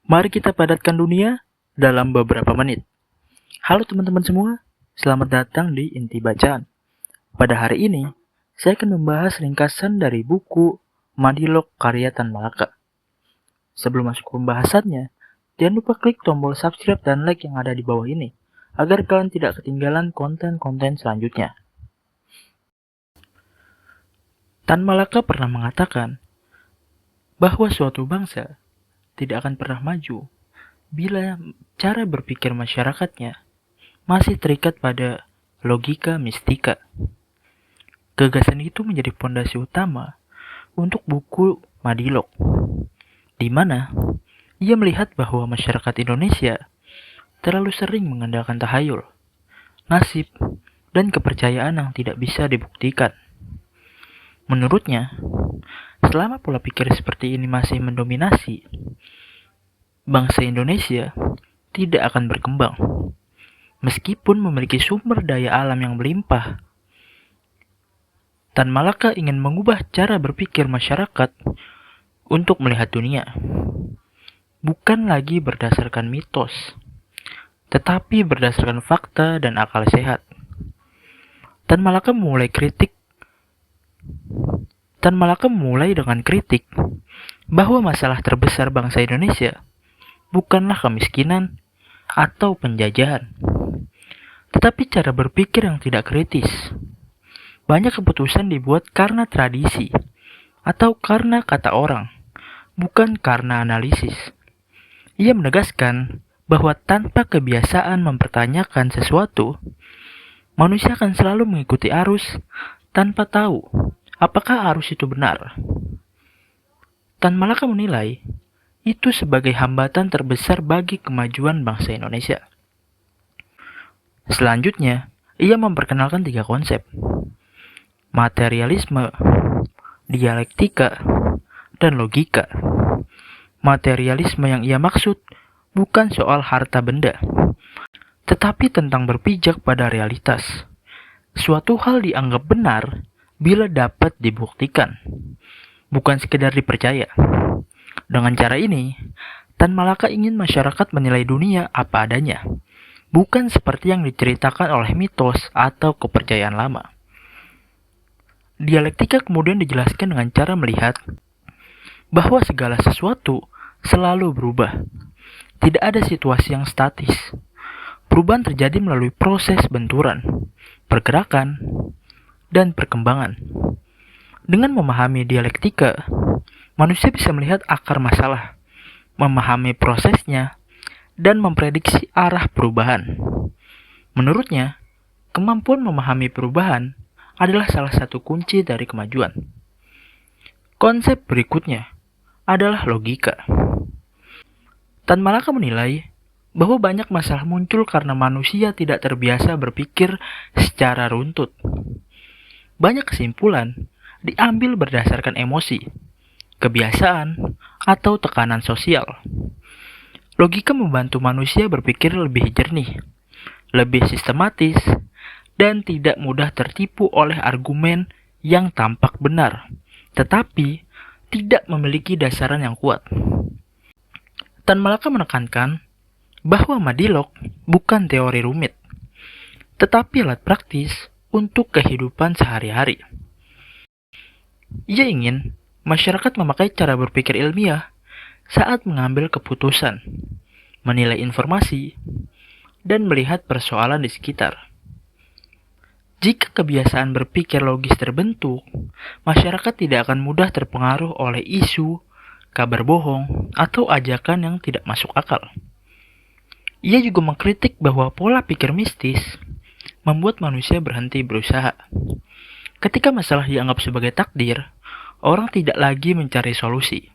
Mari kita padatkan dunia dalam beberapa menit. Halo teman-teman semua, selamat datang di Inti Bacaan. Pada hari ini, saya akan membahas ringkasan dari buku Madilog karya Tan Malaka. Sebelum masuk ke pembahasannya, jangan lupa klik tombol subscribe dan like yang ada di bawah ini, agar kalian tidak ketinggalan konten-konten selanjutnya. Tan Malaka pernah mengatakan bahwa suatu bangsa tidak akan pernah maju bila cara berpikir masyarakatnya masih terikat pada logika mistika. Gagasan itu menjadi fondasi utama untuk buku Madilog, di mana ia melihat bahwa masyarakat Indonesia terlalu sering mengandalkan tahayul, nasib, dan kepercayaan yang tidak bisa dibuktikan. Menurutnya, selama pola pikir seperti ini masih mendominasi, bangsa Indonesia tidak akan berkembang. Meskipun memiliki sumber daya alam yang berlimpah, Tan Malaka ingin mengubah cara berpikir masyarakat untuk melihat dunia. Bukan lagi berdasarkan mitos, tetapi berdasarkan fakta dan akal sehat. Tan Malaka mulai dengan kritik bahwa masalah terbesar bangsa Indonesia bukanlah kemiskinan atau penjajahan, tetapi cara berpikir yang tidak kritis. Banyak keputusan dibuat karena tradisi atau karena kata orang, bukan karena analisis. Ia menegaskan bahwa tanpa kebiasaan mempertanyakan sesuatu, manusia akan selalu mengikuti arus tanpa tahu apakah arus itu benar. Tan Malaka menilai itu sebagai hambatan terbesar bagi kemajuan bangsa Indonesia. Selanjutnya, ia memperkenalkan 3 konsep: materialisme, dialektika, dan logika. Materialisme yang ia maksud bukan soal harta benda, tetapi tentang berpijak pada realitas. Suatu hal dianggap benar bila dapat dibuktikan, bukan sekedar dipercaya. Dengan cara ini, Tan Malaka ingin masyarakat menilai dunia apa adanya, bukan seperti yang diceritakan oleh mitos atau kepercayaan lama. Dialektika kemudian dijelaskan dengan cara melihat bahwa segala sesuatu selalu berubah. Tidak ada situasi yang statis. Perubahan terjadi melalui proses benturan, pergerakan, dan perkembangan. Dengan memahami dialektika, manusia bisa melihat akar masalah, memahami prosesnya, dan memprediksi arah perubahan. Menurutnya, kemampuan memahami perubahan adalah salah satu kunci dari kemajuan. Konsep berikutnya adalah logika. Tan Malaka menilai bahwa banyak masalah muncul karena manusia tidak terbiasa berpikir secara runtut. Banyak kesimpulan diambil berdasarkan emosi, kebiasaan, atau tekanan sosial. Logika membantu manusia berpikir lebih jernih, lebih sistematis, dan tidak mudah tertipu oleh argumen yang tampak benar, tetapi tidak memiliki dasaran yang kuat. Tan Malaka menekankan bahwa Madilog bukan teori rumit, tetapi alat praktis untuk kehidupan sehari-hari. Ia ingin masyarakat memakai cara berpikir ilmiah saat mengambil keputusan, menilai informasi, dan melihat persoalan di sekitar. Jika kebiasaan berpikir logis terbentuk, masyarakat tidak akan mudah terpengaruh oleh isu, kabar bohong, atau ajakan yang tidak masuk akal. Ia juga mengkritik bahwa pola pikir mistis membuat manusia berhenti berusaha. Ketika masalah dianggap sebagai takdir, orang tidak lagi mencari solusi.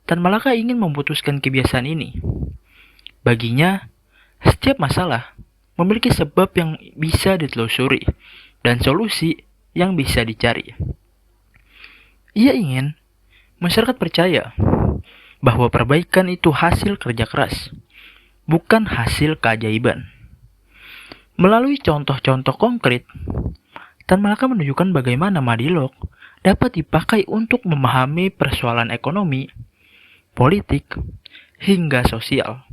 Tan Malaka ingin memutuskan kebiasaan ini. Baginya, setiap masalah memiliki sebab yang bisa ditelusuri dan solusi yang bisa dicari. Ia ingin masyarakat percaya bahwa perbaikan itu hasil kerja keras, bukan hasil keajaiban. Melalui contoh-contoh konkret, Tan Malaka menunjukkan bagaimana Madilog dapat dipakai untuk memahami persoalan ekonomi, politik, hingga sosial.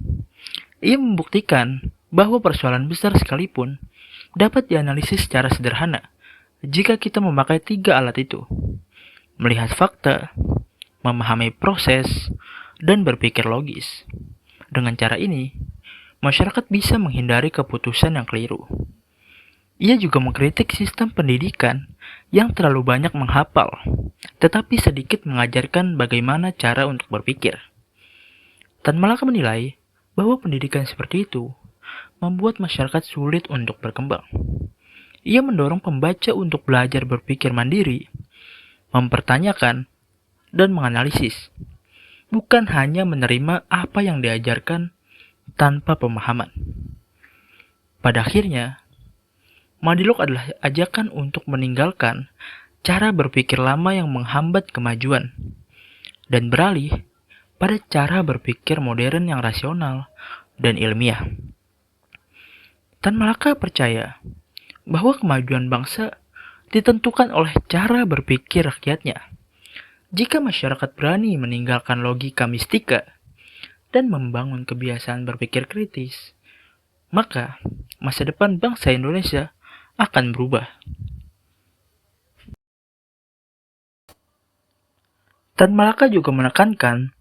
Ia membuktikan bahwa persoalan besar sekalipun dapat dianalisis secara sederhana jika kita memakai tiga alat itu: melihat fakta, memahami proses, dan berpikir logis. Dengan cara ini, masyarakat bisa menghindari keputusan yang keliru. Ia juga mengkritik sistem pendidikan yang terlalu banyak menghafal, tetapi sedikit mengajarkan bagaimana cara untuk berpikir. Tan Malaka menilai bahwa pendidikan seperti itu membuat masyarakat sulit untuk berkembang. Ia mendorong pembaca untuk belajar berpikir mandiri, mempertanyakan, dan menganalisis, bukan hanya menerima apa yang diajarkan tanpa pemahaman. Pada akhirnya, Madilog adalah ajakan untuk meninggalkan cara berpikir lama yang menghambat kemajuan dan beralih pada cara berpikir modern yang rasional dan ilmiah. Tan Malaka percaya bahwa kemajuan bangsa ditentukan oleh cara berpikir rakyatnya. Jika masyarakat berani meninggalkan logika mistika dan membangun kebiasaan berpikir kritis, maka masa depan bangsa Indonesia akan berubah. Tan Malaka juga menekankan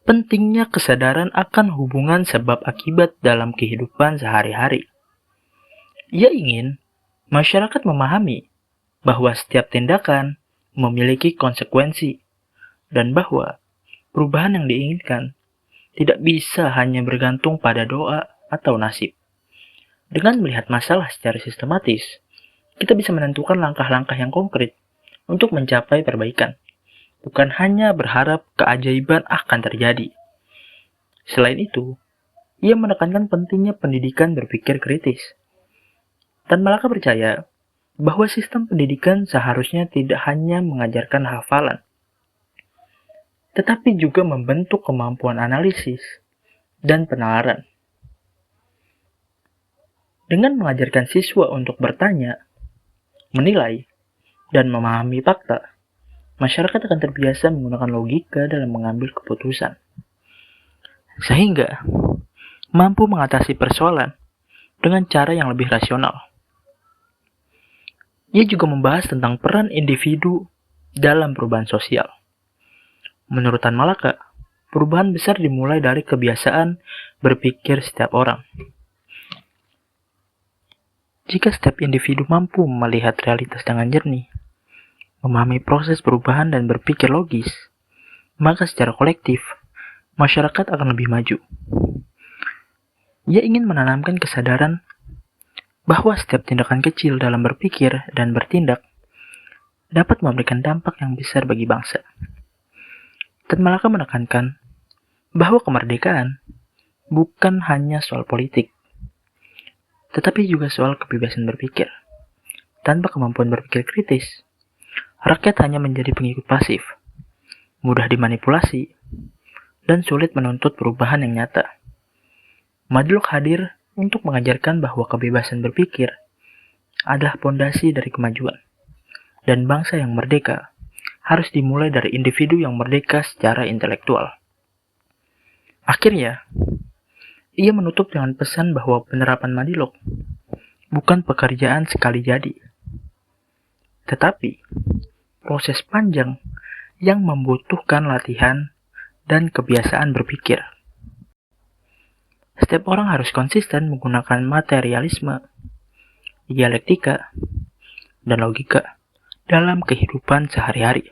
pentingnya kesadaran akan hubungan sebab akibat dalam kehidupan sehari-hari. Ia ingin masyarakat memahami bahwa setiap tindakan memiliki konsekuensi dan bahwa perubahan yang diinginkan tidak bisa hanya bergantung pada doa atau nasib. Dengan melihat masalah secara sistematis, kita bisa menentukan langkah-langkah yang konkret untuk mencapai perbaikan, bukan hanya berharap keajaiban akan terjadi. Selain itu, ia menekankan pentingnya pendidikan berpikir kritis. Tan Malaka percaya bahwa sistem pendidikan seharusnya tidak hanya mengajarkan hafalan, tetapi juga membentuk kemampuan analisis dan penalaran. Dengan mengajarkan siswa untuk bertanya, menilai, dan memahami fakta, masyarakat akan terbiasa menggunakan logika dalam mengambil keputusan, sehingga mampu mengatasi persoalan dengan cara yang lebih rasional. Ia juga membahas tentang peran individu dalam perubahan sosial. Menurut Tan Malaka, perubahan besar dimulai dari kebiasaan berpikir setiap orang. Jika setiap individu mampu melihat realitas dengan jernih, memahami proses perubahan dan berpikir logis, maka secara kolektif, masyarakat akan lebih maju. Ia ingin menanamkan kesadaran bahwa setiap tindakan kecil dalam berpikir dan bertindak dapat memberikan dampak yang besar bagi bangsa. Tan Malaka menekankan bahwa kemerdekaan bukan hanya soal politik, tetapi juga soal kebebasan berpikir. Tanpa kemampuan berpikir kritis, rakyat hanya menjadi pengikut pasif, mudah dimanipulasi, dan sulit menuntut perubahan yang nyata. Madilog hadir untuk mengajarkan bahwa kebebasan berpikir adalah pondasi dari kemajuan, dan bangsa yang merdeka harus dimulai dari individu yang merdeka secara intelektual. Akhirnya, ia menutup dengan pesan bahwa penerapan Madilog bukan pekerjaan sekali jadi, tetapi proses panjang yang membutuhkan latihan dan kebiasaan berpikir. Setiap orang harus konsisten menggunakan materialisme, dialektika, dan logika dalam kehidupan sehari-hari.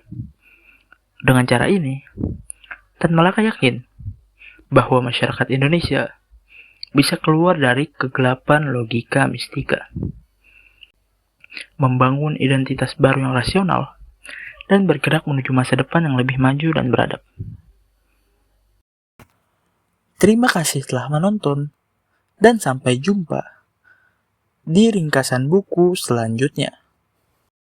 Dengan cara ini, Tan Malaka yakin bahwa masyarakat Indonesia bisa keluar dari kegelapan logika mistika, membangun identitas baru yang rasional, dan bergerak menuju masa depan yang lebih maju dan beradab. Terima kasih telah menonton, dan sampai jumpa di ringkasan buku selanjutnya.